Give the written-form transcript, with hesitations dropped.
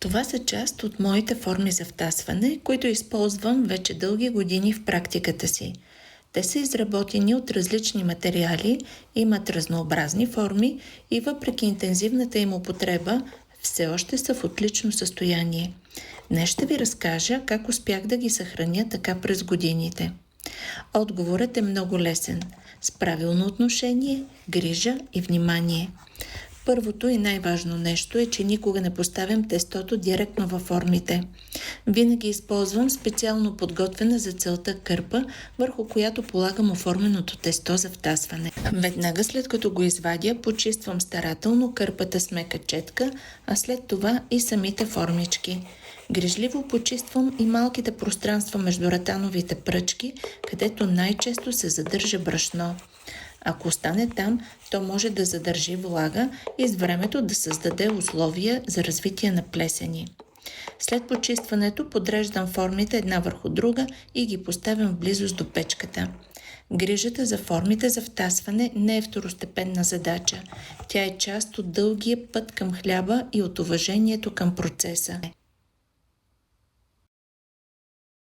Това са част от моите форми за втасване, които използвам вече дълги години в практиката си. Те са изработени от различни материали, имат разнообразни форми и въпреки интензивната им употреба, все още са в отлично състояние. Днес ще ви разкажа как успях да ги съхраня така през годините. Отговорът е много лесен – с правилно отношение, грижа и внимание. Първото и най-важно нещо е, че никога не поставям тестото директно във формите. Винаги използвам специално подготвена за целта кърпа, върху която полагам оформеното тесто за втасване. Веднага след като го извадя, почиствам старателно кърпата с мека четка, а след това и самите формички. Грижливо почиствам и малките пространства между ратановите пръчки, където най-често се задържа брашно. Ако остане там, то може да задържи влага и с времето да създаде условия за развитие на плесени. След почистването подреждам формите една върху друга и ги поставям в близост до печката. Грижата за формите за втасване не е второстепенна задача. Тя е част от дългия път към хляба и от уважението към процеса.